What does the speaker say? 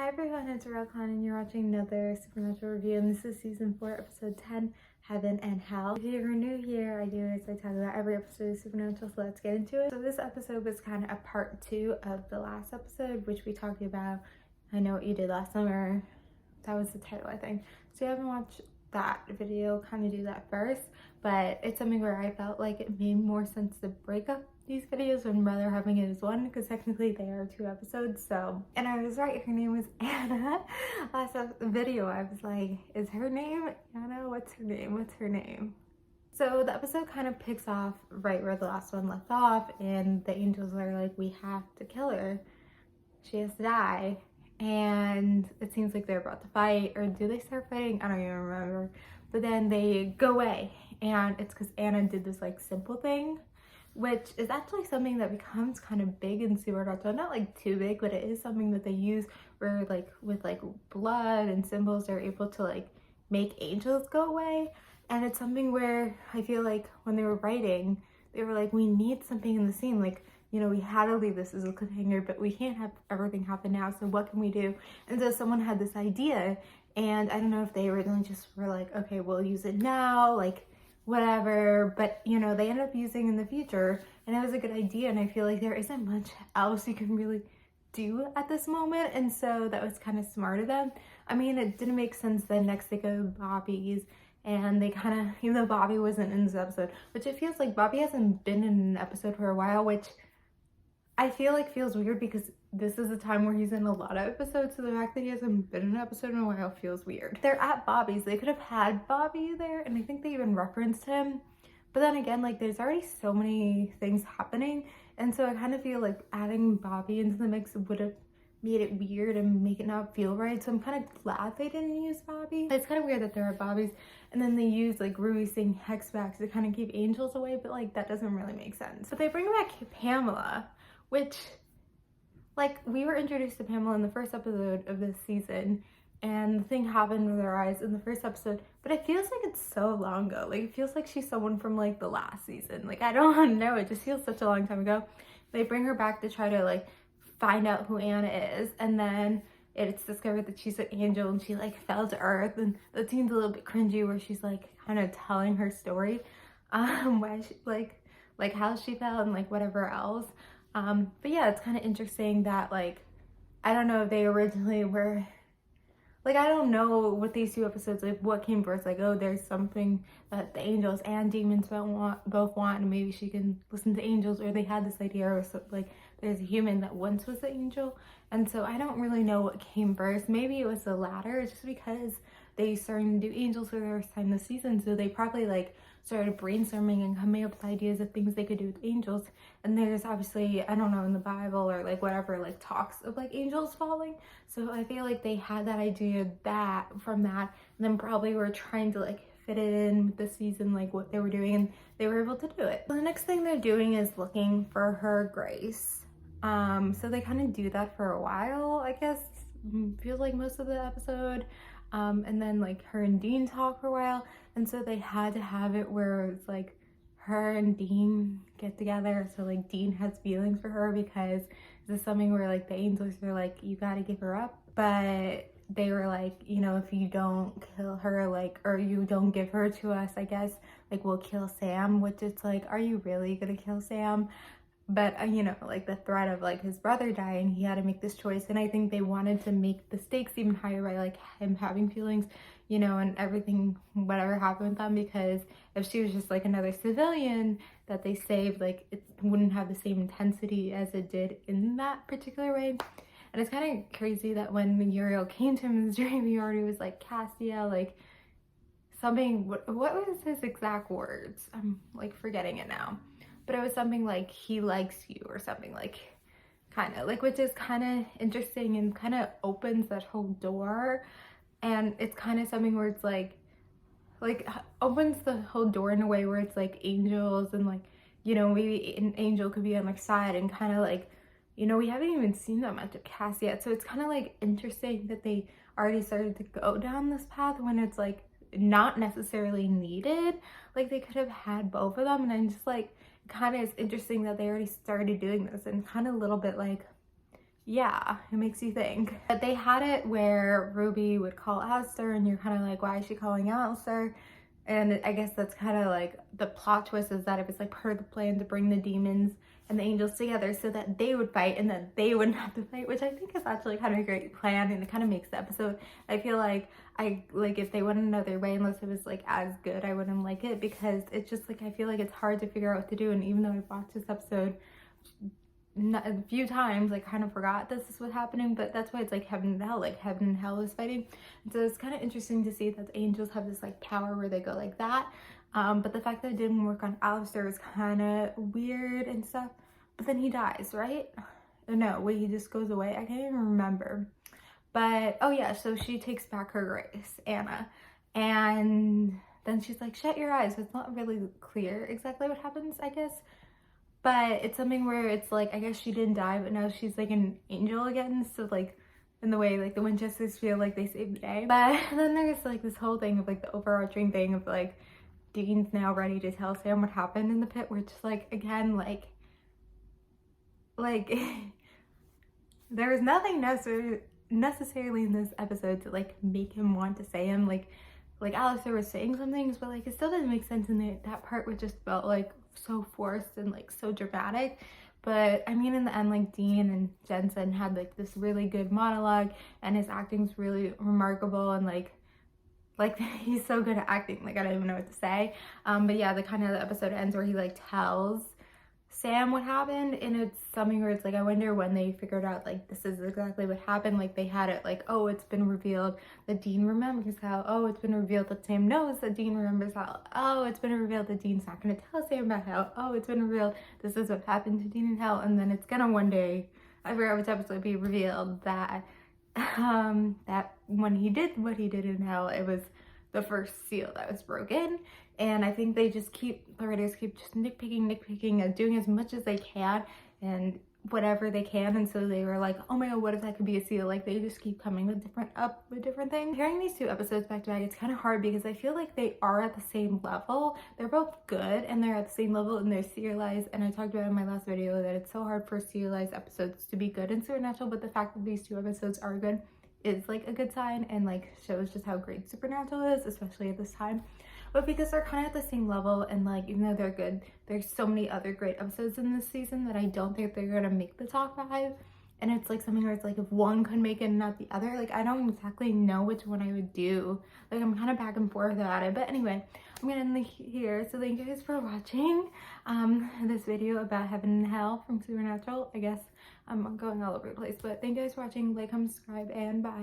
Hi everyone, it's Raelcon and you're watching another Supernatural review, and this is season 4, episode 10, Heaven and Hell. If you're new here, I do this, I talk about every episode of Supernatural, so let's get into it. So this episode was kind of a part 2 of the last episode, which we talked about I Know What You Did Last Summer. That was the title, I think. So you haven't watched that video, kind of do that first, but it's something where I felt like it made more sense to break up these videos and rather having it as one, because technically they are 2 episodes. So, and I was right, her name was Anna. Last video I was like, is her name Anna? What's her name? So the episode kind of picks off right where the last one left off, and the angels are like, we have to kill her, she has to die. And it seems like they're about to fight, or do they start fighting? I don't even remember. But then they go away, and it's because Anna did this like simple thing, which is actually something that becomes kind of big in Supernatural. Not like too big, but it is something that they use where like with like blood and symbols they're able to like make angels go away. And it's something where I feel like when they were writing, they were like, we need something in the scene, like, you know, we had to leave this as a cliffhanger, but we can't have everything happen now, so what can we do? And so someone had this idea, and I don't know if they originally just were like, okay, we'll use it now, like whatever, but you know, they end up using in the future, and it was a good idea, and I feel like there isn't much else you can really do at this moment, and so that was kind of smart of them. I mean, it didn't make sense that next they go Bobby's, and they kind of, even though Bobby wasn't in this episode, which it feels like Bobby hasn't been in an episode for a while, which I feel like feels weird because this is a time where he's in a lot of episodes, so the fact that he hasn't been in an episode in a while feels weird. They're at Bobby's. They could have had Bobby there, and I think they even referenced him. But then again, like, there's already so many things happening, and so I kind of feel like adding Bobby into the mix would have made it weird and make it not feel right. So I'm kind of glad they didn't use Bobby. It's kind of weird that they're at Bobby's and then they use like Rui saying hex back to kind of keep angels away, but like that doesn't really make sense. But they bring back Pamela, which, like, we were introduced to Pamela in the first episode of this season, and the thing happened with her eyes in the first episode, but it feels like it's so long ago. Like, it feels like she's someone from like the last season. Like, I don't know, it just feels such a long time ago. They bring her back to try to like find out who Anna is, and then it's discovered that she's an angel and she like fell to earth, and that seems a little bit cringy where she's like kind of telling her story, why she like how she fell and like whatever else. But yeah, it's kind of interesting that, like, I don't know if they originally were, like, I don't know what these 2 episodes, like, what came first, like, oh, there's something that the angels and demons both want, and maybe she can listen to angels, or they had this idea, or so, like, there's a human that once was the angel, and so I don't really know what came first. Maybe it was the latter, just because they started to do angels for the first time this season, so they probably, like, started brainstorming and coming up with ideas of things they could do with angels. And there's obviously, I don't know, in the Bible or like whatever, like talks of like angels falling, so I feel like they had that idea from that, and then probably were trying to like fit it in with the season, like what they were doing, and they were able to do it. So the next thing they're doing is looking for her Grace. So they kind of do that for a while, I guess, feels like most of the episode. And then like her and Dean talk for a while, and so they had to have it where it's like her and Dean get together, so like Dean has feelings for her, because this is something where like the angels are like, you gotta give her up, but they were like, you know, if you don't kill her, like, or you don't give her to us, I guess, like, we'll kill Sam, which it's like, are you really gonna kill Sam? But you know, like the threat of like his brother dying, he had to make this choice, and I think they wanted to make the stakes even higher by like him having feelings, you know, and everything, whatever happened with them, because if she was just like another civilian that they saved, like, it wouldn't have the same intensity as it did in that particular way. And it's kind of crazy that when Uriel came to him in his dream, he already was like, Cassia, like something, what was his exact words? I'm like forgetting it now. But it was something like, he likes you, or something, like, kind of like, which is kind of interesting and kind of opens that whole door. And it's kind of something where it's like opens the whole door in a way where it's like angels, and like, you know, maybe an angel could be on my side, and kind of like, you know, we haven't even seen that much of Cass yet, so it's kind of like interesting that they already started to go down this path when it's like not necessarily needed. Like, they could have had both of them, and I'm just like, kind of is interesting that they already started doing this, and kind of a little bit like yeah, it makes you think. But they had it where Ruby would call Alistair and you're kind of like, why is she calling Alistair? And I guess that's kind of like the plot twist, is that it was like part of the plan to bring the demons and the angels together so that they would fight and then they wouldn't have to fight, which I think is actually kind of a great plan, and it kind of makes the episode, I feel like, if they went another way, unless it was like as good, I wouldn't like it, because it's just like, I feel like it's hard to figure out what to do. And even though I've watched this episode a few times, I kind of forgot this is what's happening, but that's why it's like heaven and hell, like heaven and hell is fighting. And so it's kind of interesting to see that the angels have this like power where they go like that. But the fact that it didn't work on Alistair is kind of weird and stuff. But then he dies, right? No, wait, he just goes away. I can't even remember. But oh yeah, so she takes back her grace, Anna, and then she's like, shut your eyes. It's not really clear exactly what happens, I guess. But it's something where it's like, I guess she didn't die, but now she's like an angel again. So like, in the way like the Winchesters feel like they saved the day. But then there's like this whole thing of like the overarching thing of like, Dean's now ready to tell Sam what happened in the pit, which is like, again, like there is nothing necessarily in this episode to like make him want to say him. Like Alistair was saying some things, but like it still doesn't make sense, and that part which just felt like so forced and like so dramatic. But I mean, in the end, like Dean and Jensen had like this really good monologue, and his acting's really remarkable, and like he's so good at acting, like I don't even know what to say. But yeah, the kind of the episode ends where he like tells Sam what happened, and it's something where it's like, I wonder when they figured out like this is exactly what happened. Like they had it like, oh, it's been revealed that Dean remembers how, oh, it's been revealed that Sam knows that Dean remembers how, oh, it's been revealed that Dean's not going to tell Sam about how, oh, it's been revealed this is what happened to Dean in hell. And then it's gonna one day, I forgot which episode, be revealed that that when he did what he did in hell, it was the first seal that was broken. And I think they just the writers keep just nitpicking and doing as much as they can and whatever they can. And so they were like, oh my god, what if that could be a seal? Like they just keep coming with different things. Hearing these two episodes back to back, it's kind of hard because I feel like they are at the same level. They're both good and they're at the same level, and they're serialized. And I talked about in my last video that it's so hard for serialized episodes to be good in Supernatural, but the fact that these two episodes are good is like a good sign, and like shows just how great Supernatural is, especially at this time. But because they're kind of at the same level, and like even though they're good, there's so many other great episodes in this season that I don't think they're gonna make the top 5. And it's like something where it's like, if one could make it and not the other, like I don't exactly know which one I would do. Like I'm kind of back and forth about it. But anyway, I'm gonna end here. So thank you guys for watching this video about heaven and hell from Supernatural. I guess I'm going all over the place, but thank you guys for watching. Like, comment, subscribe, and bye.